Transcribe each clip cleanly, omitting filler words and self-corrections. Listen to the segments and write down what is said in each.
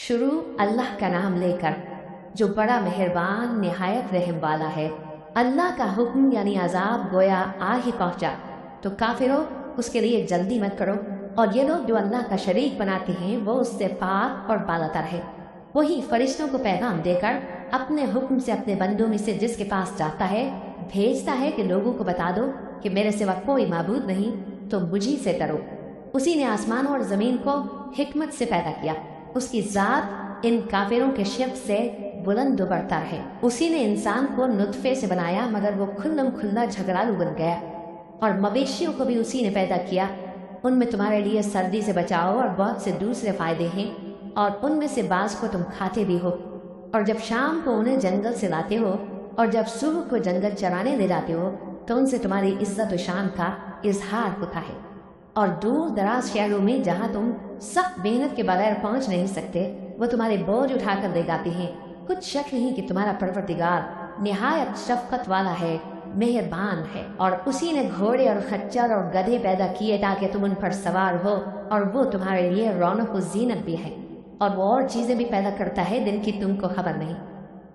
شروع اللہ کا نام لے کر جو بڑا مہربان نہایت رحم والا ہے۔ اللہ کا حکم یعنی عذاب گویا آ ہی پہنچا تو کافروں اس کے لیے جلدی مت کرو، اور یہ لوگ جو اللہ کا شریک بناتے ہیں وہ اس سے پاک اور بالا تر ہے۔ وہی فرشتوں کو پیغام دے کر اپنے حکم سے اپنے بندوں میں سے جس کے پاس جاتا ہے بھیجتا ہے کہ لوگوں کو بتا دو کہ میرے سوا کوئی معبود نہیں، تو مجھی سے ڈرو۔ اسی نے آسمانوں اور زمین کو حکمت سے پیدا کیا، اس کی ذات ان کافروں کے شرک سے بلند و برتر ہے۔ اسی نے انسان کو نطفے سے بنایا مگر وہ کھلم کھلا جھگڑالو بن گیا، اور مویشیوں کو بھی اسی نے پیدا کیا، ان میں تمہارے لیے سردی سے بچاؤ اور بہت سے دوسرے فائدے ہیں، اور ان میں سے بعض کو تم کھاتے بھی ہو، اور جب شام کو انہیں جنگل سے لاتے ہو اور جب صبح کو جنگل چرانے لے جاتے ہو تو ان سے تمہاری عزت و شان کا اظہار ہوتا ہے۔ اور دور دراز شہروں میں جہاں تم سخت محنت کے بغیر پہنچ نہیں سکتے وہ تمہارے بوجھ اٹھا کر لے جاتے ہیں۔ کچھ شک نہیں کہ تمہارا پروردگار نہایت شفقت والا ہے، مہربان ہے۔ اور اسی نے گھوڑے اور خچر اور گدھے پیدا کیے تاکہ تم ان پر سوار ہو، اور وہ تمہارے لیے رونق و زینت بھی ہے، اور وہ اور چیزیں بھی پیدا کرتا ہے جن کی تم کو خبر نہیں۔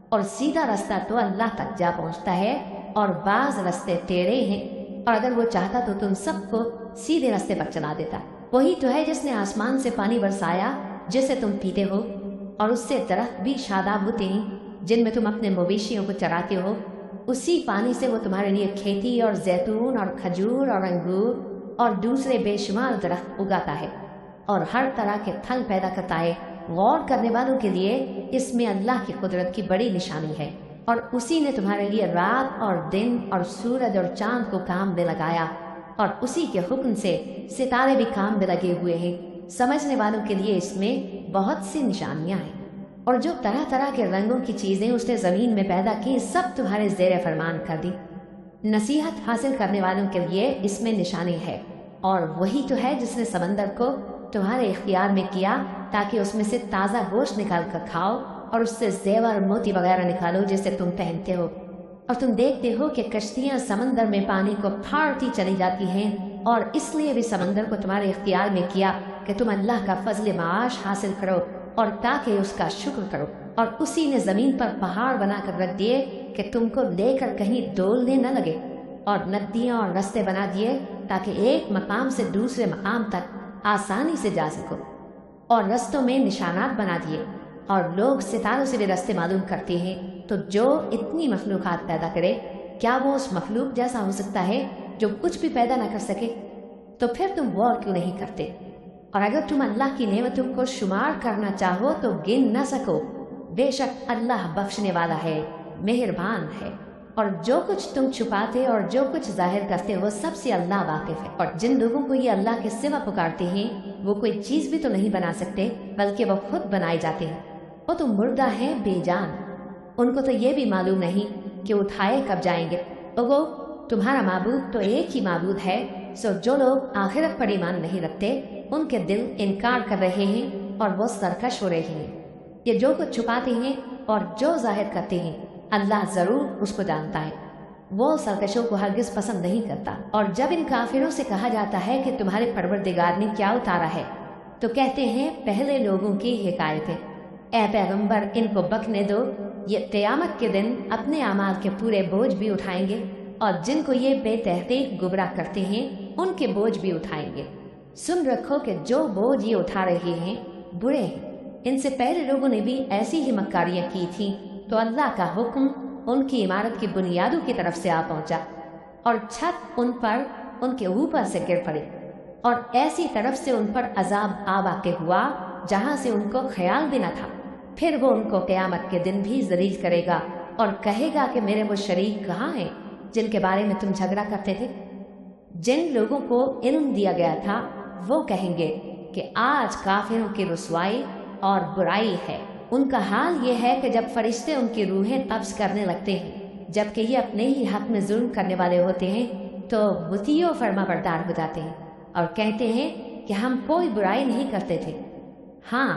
اور سیدھا راستہ تو اللہ تک جا پہنچتا ہے، اور بعض راستے ٹیڑھے ہیں، اور اگر وہ چاہتا تو تم سب کو سیدھے راستے پر چلا دیتا۔ وہی تو ہے جس نے آسمان سے پانی برسایا جسے تم پیتے ہو، اور اس سے درخت بھی شاداب ہوتے ہیں جن میں تم اپنے مویشیوں کو چراتے ہو۔ اسی پانی سے وہ تمہارے لیے کھیتی اور زیتون اور کھجور اور انگور اور دوسرے بے شمار درخت اگاتا ہے، اور ہر طرح کے پھل پیدا کرتا ہے۔ غور کرنے والوں کے لیے اس میں اللہ کی قدرت کی بڑی نشانی ہے۔ اور اسی نے تمہارے لیے رات اور دن اور سورج اور چاند کو کام میں لگایا، اور اسی کے حکم سے ستارے بھی کام میں لگے ہوئے ہیں۔ سمجھنے والوں کے لیے اس میں بہت سی نشانیاں ہیں۔ اور جو طرح طرح کے رنگوں کی چیزیں اس نے زمین میں پیدا کی سب تمہارے زیر فرمان کر دی۔ نصیحت حاصل کرنے والوں کے لیے اس میں نشانی ہے۔ اور وہی تو ہے جس نے سمندر کو تمہارے اختیار میں کیا تاکہ اس میں سے تازہ گوشت نکال کر کھاؤ، اور اس سے زیور موتی وغیرہ نکالو جسے تم پہنتے ہو۔ اور تم دیکھتے ہو کہ کشتیاں سمندر میں پانی کو پھاڑتی چلی جاتی ہیں، اور اس لیے بھی سمندر کو تمہارے اختیار میں کیا کہ تم اللہ کا فضل معاش حاصل کرو اور تاکہ اس کا شکر کرو۔ اور اسی نے زمین پر پہاڑ بنا کر رکھ دیے کہ تم کو لے کر کہیں ڈولنے نہ لگے، اور ندیاں اور رستے بنا دیے تاکہ ایک مقام سے دوسرے مقام تک آسانی سے جا سکو، اور رستوں میں نشانات بنا دیے۔ اور لوگ ستاروں سے بھی رستے معلوم کرتے ہیں۔ تو جو اتنی مخلوقات پیدا کرے کیا وہ اس مخلوق جیسا ہو سکتا ہے جو کچھ بھی پیدا نہ کر سکے؟ تو پھر تم غور کیوں نہیں کرتے؟ اور اگر تم اللہ کی نعمتوں کو شمار کرنا چاہو تو گن نہ سکو۔ بے شک اللہ بخشنے والا ہے، مہربان ہے۔ اور جو کچھ تم چھپاتے اور جو کچھ ظاہر کرتے وہ سب سے اللہ واقف ہے۔ اور جن لوگوں کو یہ اللہ کے سوا پکارتے ہیں وہ کوئی چیز بھی تو نہیں بنا سکتے بلکہ وہ خود بنائے جاتے ہیں۔ وہ تو مردہ ہیں بے جان، ان کو تو یہ بھی معلوم نہیں کہ اٹھائے کب جائیں گے۔ وہ تمہارا معبود تو ایک ہی معبود ہے، سو جو لوگ آخرت پر ایمان نہیں رکھتے ان کے دل انکار کر رہے ہیں اور وہ سرکش ہو رہے ہیں۔ یہ جو کچھ چھپاتے ہیں اور جو ظاہر کرتے ہیں اللہ ضرور اس کو جانتا ہے، وہ سرکشوں کو ہرگز پسند نہیں کرتا۔ اور جب ان کافروں سے کہا جاتا ہے کہ تمہارے پروردگار نے کیا اتارا ہے تو کہتے ہیں پہلے لوگوں کی حکایتیں۔ اے پیغمبر ان کو بکنے دو، یہ قیامت کے دن اپنے اعمال کے پورے بوجھ بھی اٹھائیں گے، اور جن کو یہ بے تحقیق گمراہ کرتے ہیں ان کے بوجھ بھی اٹھائیں گے۔ سن رکھو کہ جو بوجھ یہ اٹھا رہے ہیں برے ہیں، ان سے پہلے لوگوں نے بھی ایسی ہی مکاریاں کی تھیں، تو اللہ کا حکم ان کی عمارت کی بنیادوں کی طرف سے آ پہنچا، اور چھت ان پر ان کے اوپر سے گر پڑی، اور ایسی طرف سے ان پر عذاب آ واقع ہوا جہاں سے ان کو خیال بھی نہ تھا۔ پھر وہ ان کو قیامت کے دن بھی ذلیل کرے گا اور کہے گا کہ میرے وہ شریک کہاں ہیں جن کے بارے میں تم جھگڑا کرتے تھے؟ جن لوگوں کو علم دیا گیا تھا وہ کہیں گے کہ آج کافروں کی رسوائی اور برائی ہے۔ ان کا حال یہ ہے کہ جب فرشتے ان کی روحیں قبض کرنے لگتے ہیں جبکہ یہ اپنے ہی حق میں ظلم کرنے والے ہوتے ہیں تو مطیع و فرما بردار ہو جاتے ہیں اور کہتے ہیں کہ ہم کوئی برائی نہیں کرتے تھے۔ ہاں،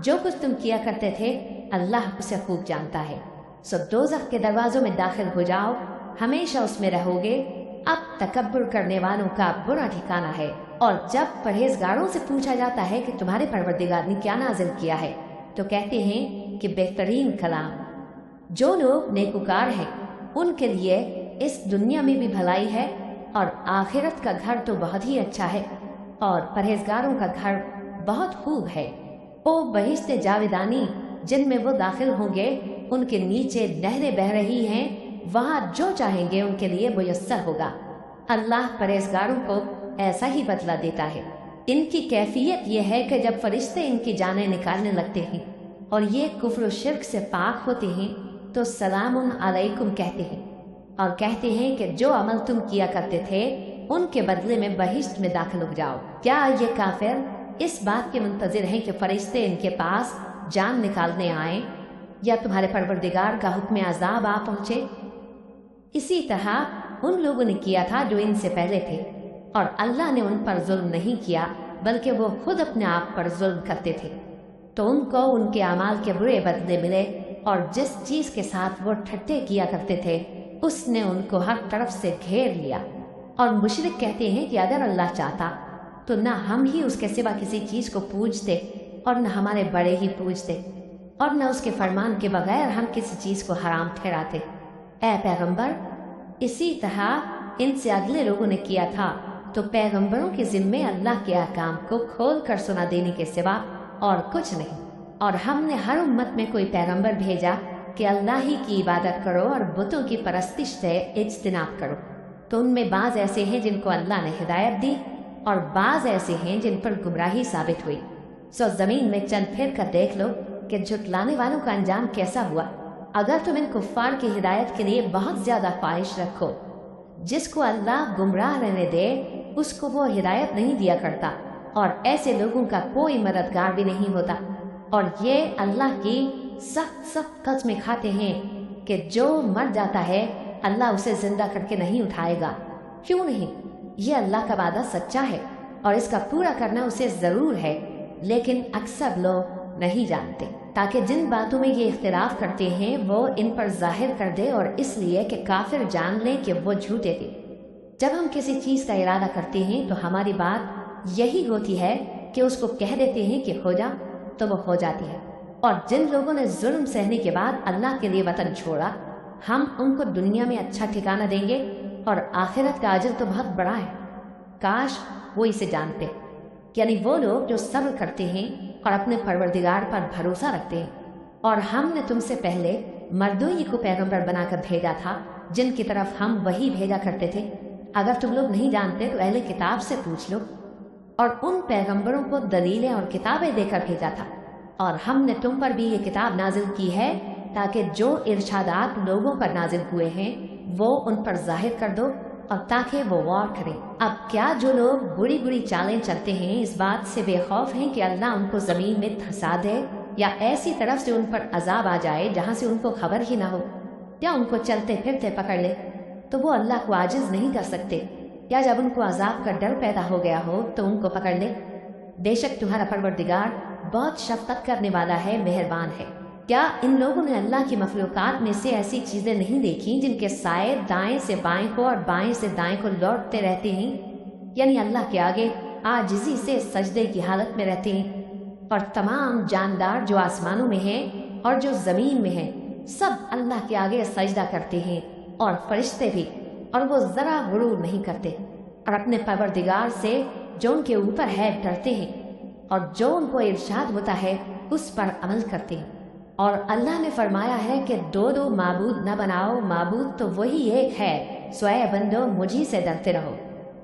جو کچھ تم کیا کرتے تھے اللہ اسے خوب جانتا ہے۔ سو دوزخ کے دروازوں میں داخل ہو جاؤ، ہمیشہ اس میں رہو گے۔ اب تکبر کرنے والوں کا برا ٹھکانہ ہے۔ اور جب پرہیزگاروں سے پوچھا جاتا ہے کہ تمہارے پروردگار نے کیا نازل کیا ہے تو کہتے ہیں کہ بہترین کلام۔ جو لوگ نیکوکار ہیں ان کے لیے اس دنیا میں بھی بھلائی ہے اور آخرت کا گھر تو بہت ہی اچھا ہے، اور پرہیزگاروں کا گھر بہت خوب ہے۔ وہ بہشت جاویدانی جن میں وہ داخل ہوں گے، ان کے نیچے نہریں بہہ رہی ہیں، وہاں جو چاہیں گے ان کے لیے میسر ہوگا۔ اللہ پرہیزگاروں کو ایسا ہی بدلہ دیتا ہے۔ ان کی کیفیت یہ ہے کہ جب فرشتے ان کی جانیں نکالنے لگتے ہیں اور یہ کفر و شرک سے پاک ہوتے ہیں تو سلام علیکم کہتے ہیں، اور کہتے ہیں کہ جو عمل تم کیا کرتے تھے ان کے بدلے میں بہشت میں داخل ہو جاؤ۔ کیا یہ کافر اس بات کے منتظر ہیں کہ فرشتے ان کے پاس جان نکالنے آئیں یا تمہارے پروردگار کا حکم عذاب آ پہنچے؟ اسی طرح ان لوگوں نے کیا تھا جو ان سے پہلے تھے، اور اللہ نے ان پر ظلم نہیں کیا بلکہ وہ خود اپنے آپ پر ظلم کرتے تھے، تو ان کو ان کے اعمال کے برے بدلے ملے، اور جس چیز کے ساتھ وہ ٹھٹے کیا کرتے تھے اس نے ان کو ہر طرف سے گھیر لیا۔ اور مشرک کہتے ہیں کہ اگر اللہ چاہتا تو نہ ہم ہی اس کے سوا کسی چیز کو پوجتے اور نہ ہمارے بڑے ہی پوجتے، اور نہ اس کے فرمان کے بغیر ہم کسی چیز کو حرام ٹھہراتے۔ اے پیغمبر، اسی طرح ان سے اگلے لوگوں نے کیا تھا، تو پیغمبروں کے ذمے اللہ کے احکام کو کھول کر سنا دینے کے سوا اور کچھ نہیں۔ اور ہم نے ہر امت میں کوئی پیغمبر بھیجا کہ اللہ ہی کی عبادت کرو اور بتوں کی پرستش سے اجتناب کرو، تو ان میں بعض ایسے ہیں جن کو اللہ نے ہدایت دی اور بعض ایسے ہیں جن پر گمراہی ثابت ہوئی۔ سو زمین میں چل پھر کر دیکھ لو کہ جھٹلانے والوں کا انجام کیسا ہوا۔ اگر تم ان کفار کی ہدایت کے لیے بہت زیادہ خواہش رکھو، جس کو اللہ گمراہ رہنے دے اس کو وہ ہدایت نہیں دیا کرتا، اور ایسے لوگوں کا کوئی مددگار بھی نہیں ہوتا۔ اور یہ اللہ کی سخت قسمیں کھاتے ہیں کہ جو مر جاتا ہے اللہ اسے زندہ کر کے نہیں اٹھائے گا۔ کیوں نہیں؟ یہ اللہ کا وعدہ سچا ہے اور اس کا پورا کرنا اسے ضرور ہے، لیکن اکثر لوگ نہیں جانتے، تاکہ جن باتوں میں یہ اختلاف کرتے ہیں وہ ان پر ظاہر کر دے، اور اس لیے کہ کافر جان لیں کہ وہ جھوٹے تھے۔ جب ہم کسی چیز کا ارادہ کرتے ہیں تو ہماری بات یہی ہوتی ہے کہ اس کو کہہ دیتے ہیں کہ ہو جا، تو وہ ہو جاتی ہے۔ اور جن لوگوں نے ظلم سہنے کے بعد اللہ کے لیے وطن چھوڑا، ہم ان کو دنیا میں اچھا ٹھکانہ دیں گے، اور آخرت کا اجر تو بہت بڑا ہے۔ کاش وہ اسے جانتے، یعنی وہ لوگ جو صبر کرتے ہیں اور اپنے پروردگار پر بھروسہ رکھتے ہیں۔ اور ہم نے تم سے پہلے مردوں ہی کو پیغمبر بنا کر بھیجا تھا جن کی طرف ہم وہی بھیجا کرتے تھے۔ اگر تم لوگ نہیں جانتے تو اہل کتاب سے پوچھ لو، اور ان پیغمبروں کو دلیلیں اور کتابیں دے کر بھیجا تھا، اور ہم نے تم پر بھی یہ کتاب نازل کی ہے تاکہ جو ارشادات لوگوں پر نازل ہوئے ہیں وہ ان پر ظاہر کر دو، اور تاکہ وہ غور کریں۔ اب کیا جو لوگ بری بری چالیں چلتے ہیں اس بات سے بے خوف ہیں کہ اللہ ان کو زمین میں دھسا دے، یا ایسی طرف سے ان پر عذاب آ جائے جہاں سے ان کو خبر ہی نہ ہو، یا ان کو چلتے پھرتے پکڑ لے تو وہ اللہ کو عاجز نہیں کر سکتے، یا جب ان کو عذاب کا ڈر پیدا ہو گیا ہو تو ان کو پکڑ لے؟ بے شک تمہارا پروردگار بہت شفقت کرنے والا ہے، مہربان ہے۔ کیا ان لوگوں نے اللہ کی مخلوقات میں سے ایسی چیزیں نہیں دیکھی جن کے سائے دائیں سے بائیں کو اور بائیں سے دائیں کو لوٹتے رہتے ہیں، یعنی اللہ کے آگے عاجزی سے سجدے کی حالت میں رہتے ہیں؟ اور تمام جاندار جو آسمانوں میں ہیں اور جو زمین میں ہیں سب اللہ کے آگے سجدہ کرتے ہیں، اور فرشتے بھی، اور وہ ذرا غرور نہیں کرتے، اور اپنے پروردگار سے جو ان کے اوپر ہے ڈرتے ہیں، اور جو ان کو ارشاد ہوتا ہے اس پر عمل کرتے ہیں۔ اور اللہ نے فرمایا ہے کہ دو معبود نہ بناؤ، معبود تو وہی ایک ہے، سو اے بندو مجھی سے ڈرتے رہو۔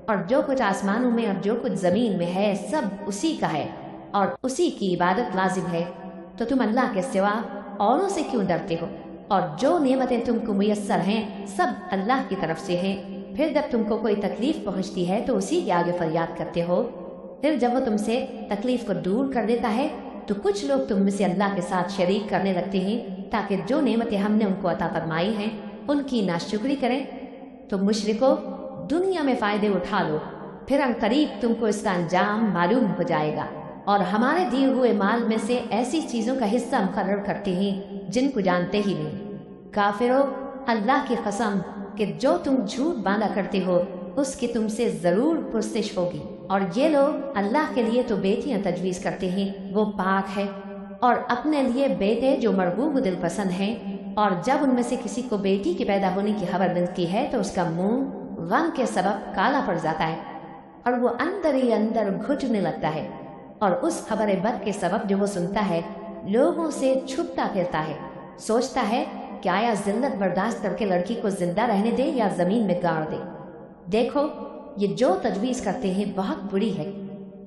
اور جو کچھ آسمانوں میں اور جو کچھ زمین میں ہے سب اسی کا ہے، اور اسی کی عبادت لازم ہے، تو تم اللہ کے سوا اوروں سے کیوں ڈرتے ہو؟ اور جو نعمتیں تم کو میسر ہیں سب اللہ کی طرف سے ہیں۔ پھر جب تم کو کوئی تکلیف پہنچتی ہے تو اسی کے آگے فریاد کرتے ہو، پھر جب وہ تم سے تکلیف کو دور کر دیتا ہے تو کچھ لوگ تم میں سے اللہ کے ساتھ شریک کرنے لگتے ہیں تاکہ جو نعمتیں ہم نے ان کو عطا فرمائی ہیں ان کی ناشکری کریں۔ تو مشرکو، دنیا میں فائدے اٹھا لو، پھر ان قریب تم کو اس کا انجام معلوم ہو جائے گا، اور ہمارے دیے ہوئے مال میں سے ایسی چیزوں کا حصہ مقرر کرتے ہیں جن کو جانتے ہی نہیں۔ کافرو، اللہ کی قسم کہ جو تم جھوٹ باندھا کرتے ہو اس کی تم سے ضرور پرسش ہوگی۔ اور یہ لوگ اللہ کے لیے تو بیٹیاں تجویز کرتے ہیں، وہ پاک ہے، اور اپنے لیے بیٹے جو مرغوب و دل پسند ہیں، اور جب ان میں سے کسی کو بیٹی کے پیدا ہونے کی خبر ملتی ہے تو اس کا منہ غم کے سبب کالا پڑ جاتا ہے اور وہ اندر ہی اندر گھٹنے لگتا ہے، اور اس خبر بد کے سبب جو وہ سنتا ہے لوگوں سے چھپتا پھرتا ہے، سوچتا ہے کہ آیا ذلت برداشت کر کے لڑکی کو زندہ رہنے دے یا زمین میں گاڑ دے۔ دیکھو، یہ جو تجویز کرتے ہیں بہت بری ہے۔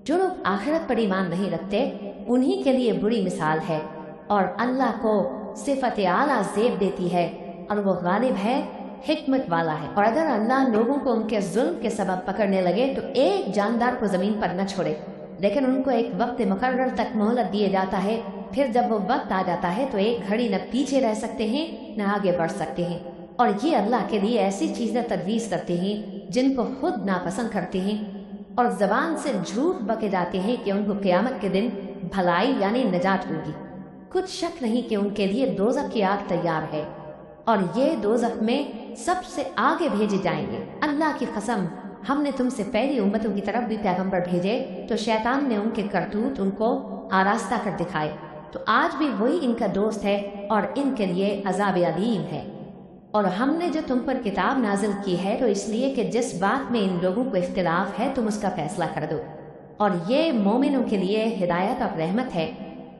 جو لوگ آخرت پر ایمان نہیں رکھتے انہی کے لیے بری مثال ہے، اور اللہ کو صفت اعلیٰ زیب دیتی ہے، اور وہ غالب ہے، حکمت والا ہے۔ اور اگر اللہ لوگوں کو ان کے ظلم کے سبب پکڑنے لگے تو ایک جاندار کو زمین پر نہ چھوڑے، لیکن ان کو ایک وقت مقرر تک مہلت دیے جاتا ہے۔ پھر جب وہ وقت آ جاتا ہے تو ایک گھڑی نہ پیچھے رہ سکتے ہیں نہ آگے بڑھ سکتے ہیں، اور یہ اللہ کے لیے ایسی چیزیں تجویز کرتے ہیں جن کو خود ناپسند کرتے ہیں، اور زبان سے جھوٹ بکے جاتے ہیں کہ ان کو قیامت کے دن بھلائی یعنی نجات ہوگی۔ کچھ شک نہیں کہ ان کے لیے دوزخ کی آگ تیار ہے، اور یہ دوزخ میں سب سے آگے بھیجے جائیں گے۔ اللہ کی قسم، ہم نے تم سے پہلی امتوں کی طرف بھی پیغمبر بھیجے تو شیطان نے ان کے کرتوت ان کو آراستہ کر دکھائے، تو آج بھی وہی ان کا دوست ہے اور ان کے لیے عذاب علیم ہے۔ اور ہم نے جو تم پر کتاب نازل کی ہے تو اس لیے کہ جس بات میں ان لوگوں کو اختلاف ہے تم اس کا فیصلہ کر دو، اور یہ مومنوں کے لیے ہدایت اور رحمت ہے۔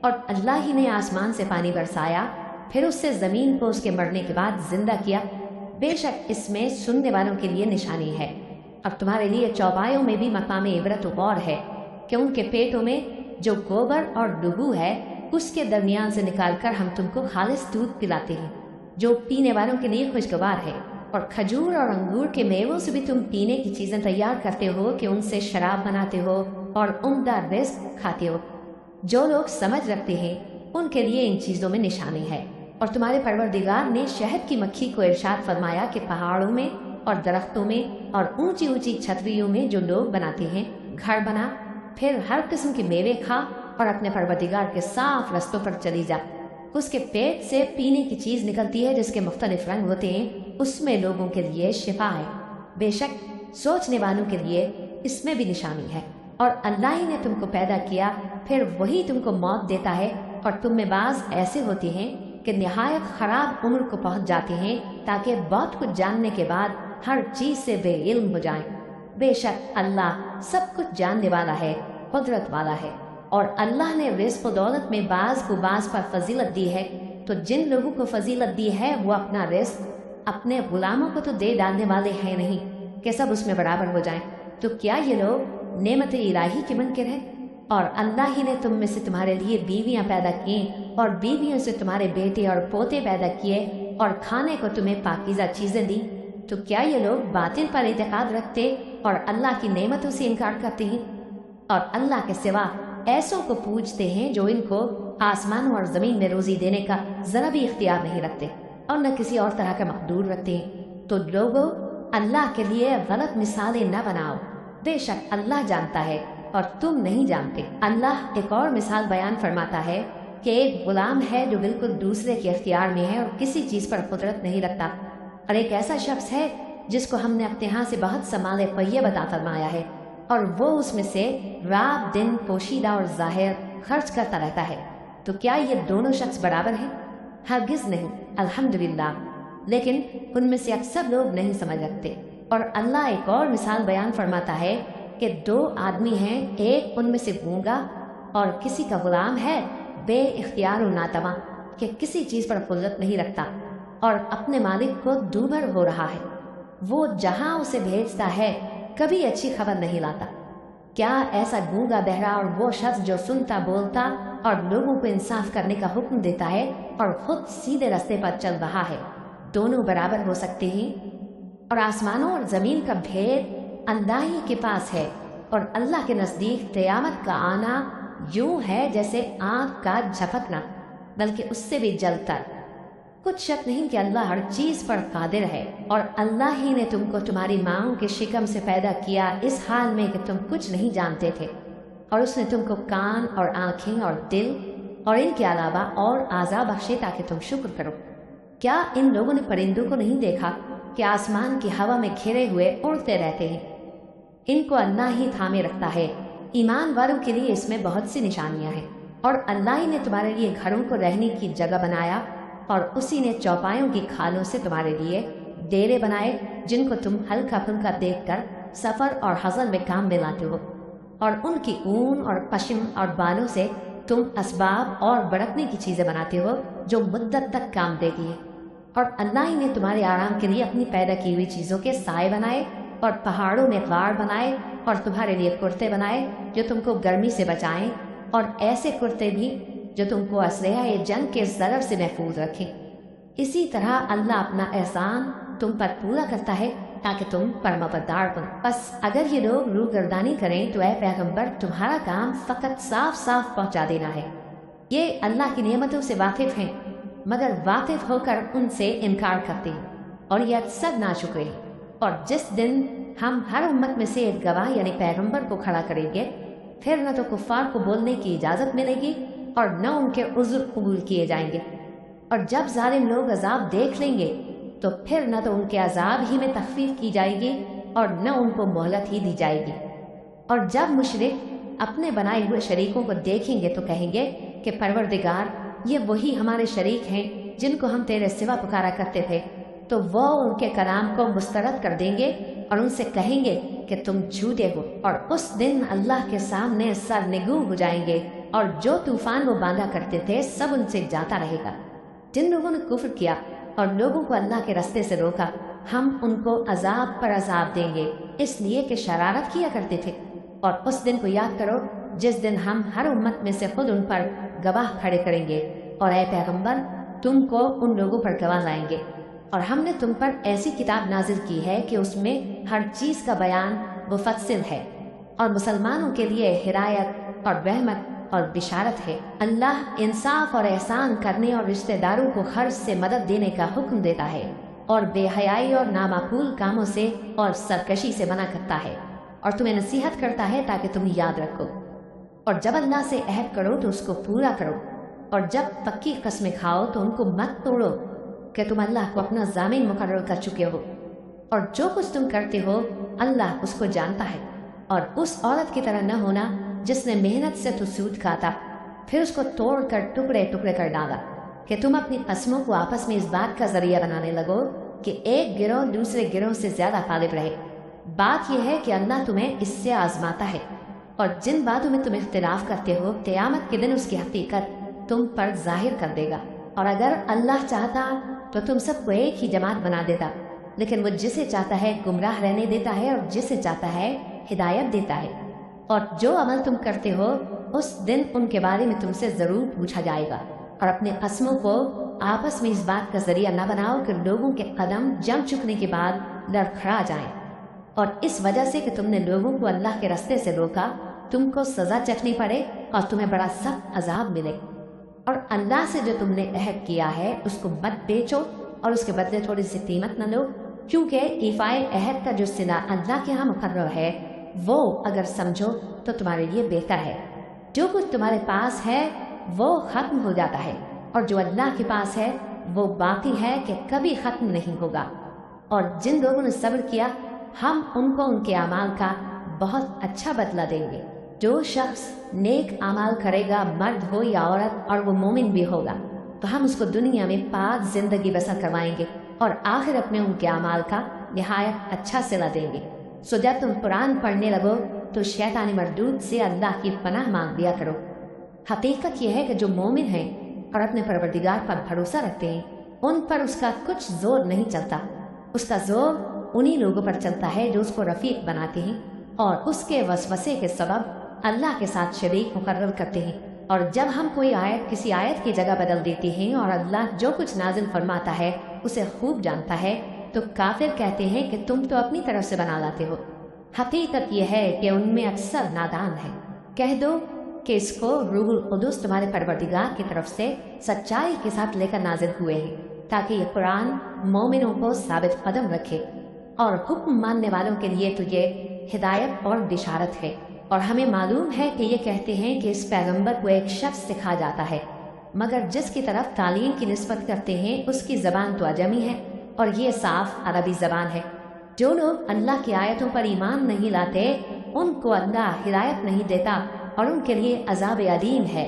اور اللہ ہی نے آسمان سے پانی برسایا، پھر اس سے زمین کو اس کے مرنے کے بعد زندہ کیا، بے شک اس میں سننے والوں کے لیے نشانی ہے۔ اب تمہارے لیے چوپایوں میں بھی مقام عبرت و غور ہے کہ ان کے پیٹوں میں جو گوبر اور ڈبو ہے اس کے درمیان سے نکال کر ہم تم کو خالص دودھ پلاتے ہیں جو پینے والوں کے لیے خوشگوار ہے، اور کھجور اور انگور کے میووں سے بھی تم پینے کی چیزیں تیار کرتے ہو کہ ان سے شراب بناتے ہو اور عمدہ رزق کھاتے ہو۔ جو لوگ سمجھ رکھتے ہیں ان کے لیے ان چیزوں میں نشانی ہے۔ اور تمہارے پروردگار نے شہد کی مکھی کو ارشاد فرمایا کہ پہاڑوں میں اور درختوں میں اور اونچی اونچی چھتریوں میں جو لوگ بناتے ہیں گھر بنا، پھر ہر قسم کے میوے کھا اور اپنے پروردگار کے صاف رستوں پر چلی جا۔ اس کے پیٹ سے پینے کی چیز نکلتی ہے جس کے مختلف رنگ ہوتے ہیں، اس میں لوگوں کے لیے شفا ہے، بے شک سوچنے والوں کے لیے اس میں بھی نشانی ہے۔ اور اللہ ہی نے تم کو پیدا کیا، پھر وہی تم کو موت دیتا ہے، اور تم میں بعض ایسے ہوتے ہیں کہ نہایت خراب عمر کو پہنچ جاتے ہیں تاکہ بہت کچھ جاننے کے بعد ہر چیز سے بے علم ہو جائیں۔ بے شک اللہ سب کچھ جاننے والا ہے، قدرت والا ہے۔ اور اللہ نے رزق و دولت میں بعض کو بعض پر فضیلت دی ہے، تو جن لوگوں کو فضیلت دی ہے وہ اپنا رزق اپنے غلاموں کو تو دے ڈالنے والے ہیں نہیں کہ سب اس میں برابر ہو جائیں۔ تو کیا یہ لوگ نعمت الہی کے منکر ہیں؟ اور اللہ ہی نے تم میں سے تمہارے لیے بیویاں پیدا کی اور بیویوں سے تمہارے بیٹے اور پوتے پیدا کیے اور کھانے کو تمہیں پاکیزہ چیزیں دی، تو کیا یہ لوگ باطل پر اعتقاد رکھتے اور اللہ کی نعمتوں سے انکار کرتے ہیں؟ اور اللہ کے سوا ایسوں کو پوجتے ہیں جو ان کو آسمانوں اور زمین میں روزی دینے کا ذرا بھی اختیار نہیں رکھتے اور نہ کسی اور طرح کا مقدور رکھتے ہیں۔ تو لوگوں، اللہ کے لیے غلط مثالیں نہ بناؤ، بے شک اللہ جانتا ہے اور تم نہیں جانتے۔ اللہ ایک اور مثال بیان فرماتا ہے کہ ایک غلام ہے جو بالکل دوسرے کے اختیار میں ہے اور کسی چیز پر قدرت نہیں رکھتا، اور ایک ایسا شخص ہے جس کو ہم نے اپنے ہاں سے بہت سا مال طیب عطا فرمایا ہے، اور وہ اس میں سے رات دن پوشیدہ اور ظاہر خرچ کرتا رہتا ہے۔ تو کیا یہ دونوں شخص برابر ہیں؟ ہرگز نہیں، الحمدللہ، لیکن ان میں سے اکثر لوگ نہیں سمجھ رکھتے۔ اور اللہ ایک اور مثال بیان فرماتا ہے کہ دو آدمی ہیں، ایک ان میں سے گونگا اور کسی کا غلام ہے بے اختیار و ناتواں کہ کسی چیز پر قدرت نہیں رکھتا اور اپنے مالک کو دوبھر ہو رہا ہے، وہ جہاں اسے بھیجتا ہے کبھی اچھی خبر نہیں لاتا۔ کیا ایسا گونگا بہرا اور وہ شخص جو سنتا بولتا اور لوگوں کو انصاف کرنے کا حکم دیتا ہے اور خود سیدھے راستے پر چل رہا ہے، دونوں برابر ہو سکتے ہیں؟ اور آسمانوں اور زمین کا بھید اللہ ہی کے پاس ہے، اور اللہ کے نزدیک قیامت کا آنا یوں ہے جیسے آنکھ کا جھپکنا، بلکہ اس سے بھی جلد تر۔ کچھ شک نہیں کہ اللہ ہر چیز پر قادر ہے، اور اللہ ہی نے تم کو تمہاری ماؤں کے شکم سے پیدا کیا اس حال میں کہ تم کچھ نہیں جانتے تھے، اور اس نے تم کو کان اور آنکھیں اور دل اور ان کے علاوہ اور اعضاء بخشے تاکہ تم شکر کرو۔ کیا ان لوگوں نے پرندوں کو نہیں دیکھا کہ آسمان کی ہوا میں گھرے ہوئے اڑتے رہتے ہیں؟ ان کو اللہ ہی تھامے رکھتا ہے۔ ایمان والوں کے لیے اس میں بہت سی نشانیاں ہیں۔ اور اللہ ہی نے تمہارے لیے گھروں کو رہنے کی جگہ بنایا اور اسی نے چوپایوں کی کھالوں سے تمہارے لیے ڈیرے بنائے جن کو تم ہلکا پھلکا دیکھ کر سفر اور حضر میں کام میں لاتے ہو، اور ان کی اون اور پشم اور بالوں سے تم اسباب اور برتنے کی چیزیں بناتے ہو جو مدت تک کام دے گی۔ اور اللہ ہی نے تمہارے آرام کے لیے اپنی پیدا کی ہوئی چیزوں کے سائے بنائے اور پہاڑوں میں غار بنائے اور تمہارے لیے کرتے بنائے جو تم کو گرمی سے بچائیں، اور ایسے کرتے بھی جو تم کو اسلحہ جنگ کے ضرر سے محفوظ رکھیں۔ اسی طرح اللہ اپنا احسان تم پر پورا کرتا ہے تاکہ تم پرمابردار بنو۔ بس اگر یہ لوگ روگردانی کریں تو اے پیغمبر تمہارا کام فقط صاف صاف پہنچا دینا ہے۔ یہ اللہ کی نعمتوں سے واقف ہیں مگر واقف ہو کر ان سے انکار کرتے ہیں، اور یہ اکثر ناشکرے ہیں۔ اور جس دن ہم ہر امت میں سے ایک گواہ یعنی پیغمبر کو کھڑا کریں گے، پھر نہ تو کفار کو بولنے کی اجازت ملے گی اور نہ ان کے عذر قبول کیے جائیں گے۔ اور جب ظالم لوگ عذاب دیکھ لیں گے تو پھر نہ تو ان کے عذاب ہی میں تخفیف کی جائے گی اور نہ ان کو مہلت ہی دی جائے گی۔ اور جب مشرک اپنے بنائے ہوئے شریکوں کو دیکھیں گے تو کہیں گے کہ پروردگار یہ وہی ہمارے شریک ہیں جن کو ہم تیرے سوا پکارا کرتے تھے، تو وہ ان کے کلام کو مسترد کر دیں گے اور ان سے کہیں گے کہ تم جھوٹے ہو، اور اس دن اللہ کے سامنے سرنگو ہو جائیں گے، اور جو طوفان وہ باندھا کرتے تھے سب ان سے جاتا رہے گا۔ جن لوگوں نے کفر کیا اور لوگوں کو اللہ کے راستے سے روکا، ہم ان کو عذاب پر عذاب دیں گے اس لیے کہ شرارت کیا کرتے تھے۔ اور اس دن کو یاد کرو جس دن ہم ہر امت میں سے خود ان پر گواہ کھڑے کریں گے، اور اے پیغمبر تم کو ان لوگوں پر گواہ لائیں گے۔ اور ہم نے تم پر ایسی کتاب نازل کی ہے کہ اس میں ہر چیز کا بیان مفصل ہے، اور مسلمانوں کے لیے ہدایت اور رحمت اور بشارت ہے۔ اللہ انصاف اور احسان کرنے اور رشتہ داروں کو خرچ سے مدد دینے کا حکم دیتا ہے، اور بے حیائی اور نامعقول کاموں سے اور سرکشی سے منع کرتا ہے، اور تمہیں نصیحت کرتا ہے تاکہ تم یاد رکھو۔ اور جب اللہ سے عہد کرو تو اس کو پورا کرو، اور جب پکی قسمیں کھاؤ تو ان کو مت توڑو کہ تم اللہ کو اپنا ضامن مقرر کر چکے ہو، اور جو کچھ تم کرتے ہو اللہ اس کو جانتا ہے۔ اور اس عورت کی طرح نہ ہونا جس نے محنت سے تو سود کھاتا پھر اس کو توڑ کر ٹکڑے ٹکڑے کر ڈالا، کہ تم اپنی قسموں کو آپس میں اس بات کا ذریعہ بنانے لگو کہ ایک گروہ دوسرے گروہ سے زیادہ غالب رہے۔ بات یہ ہے کہ اللہ تمہیں اس سے آزماتا ہے، اور جن باتوں میں تم اختلاف کرتے ہو قیامت کے دن اس کی حقیقت تم پر ظاہر کر دے گا۔ اور اگر اللہ چاہتا تو تم سب کو ایک ہی جماعت بنا دیتا، لیکن وہ جسے چاہتا ہے گمراہ رہنے دیتا ہے اور جسے چاہتا ہے ہدایت دیتا ہے۔ اور جو عمل تم کرتے ہو اس دن ان کے بارے میں تم سے ضرور پوچھا جائے گا۔ اور اپنے قسموں کو آپس میں اس بات کا ذریعہ نہ بناؤ کہ لوگوں کے قدم جم چکنے کے بعد لڑکھڑا جائیں، اور اس وجہ سے کہ تم نے لوگوں کو اللہ کے راستے سے روکا تم کو سزا چکھنی پڑے اور تمہیں بڑا سخت عذاب ملے۔ اور اللہ سے جو تم نے عہد کیا ہے اس کو مت بیچو اور اس کے بدلے تھوڑی سی قیمت نہ لو، کیونکہ ایفائے عہد کا جو صلہ اللہ کے ہاں مقرر ہے وہ اگر سمجھو تو تمہارے لیے بہتر ہے۔ جو کچھ تمہارے پاس ہے وہ ختم ہو جاتا ہے، اور جو اللہ کے پاس ہے وہ باقی ہے کہ کبھی ختم نہیں ہوگا۔ اور جن لوگوں نے صبر کیا ہم ان کو ان کے اعمال کا بہت اچھا بدلہ دیں گے۔ جو شخص نیک اعمال کرے گا مرد ہو یا عورت اور وہ مومن بھی ہوگا تو ہم اس کو دنیا میں پاک زندگی بسر کروائیں گے، اور آخرت میں ان کے اعمال کا نہایت اچھا صلہ دیں گے۔ سو جب تم قرآن پڑھنے لگو تو شیطانی مردود سے اللہ کی پناہ مانگ لیا کرو۔ حقیقت یہ ہے کہ جو مومن ہیں اور اپنے پروردگار پر بھروسہ رکھتے ہیں ان پر اس کا کچھ زور نہیں چلتا، اس کا زور انہی لوگوں پر چلتا ہے جو اس کو رفیق بناتے ہیں اور اس کے وسوسے کے سبب اللہ کے ساتھ شریک مقرر کرتے ہیں۔ اور جب ہم کوئی آیت کسی آیت کی جگہ بدل دیتے ہیں اور اللہ جو کچھ نازل فرماتا ہے اسے خوب جانتا ہے تو کافر کہتے ہیں کہ تم تو اپنی طرف سے بنا لاتے ہو۔ حقیقت یہ ہے کہ ان میں اکثر نادان ہے۔ کہہ دو کہ اس کو روح القدس تمہارے پروردگار کی طرف سے سچائی کے ساتھ لے کر نازل ہوئے ہیں تاکہ یہ قرآن مومنوں کو ثابت قدم رکھے، اور حکم ماننے والوں کے لیے تو یہ ہدایت اور بشارت ہے۔ اور ہمیں معلوم ہے کہ یہ کہتے ہیں کہ اس پیغمبر کو ایک شخص سکھا جاتا ہے، مگر جس کی طرف تعلیم کی نسبت کرتے ہیں اس کی زبان تو عجمی ہے اور یہ صاف عربی زبان ہے۔ جو لوگ اللہ کی آیتوں پر ایمان نہیں لاتے ان کو اللہ ہدایت نہیں دیتا اور ان کے لیے عذاب علیم ہے۔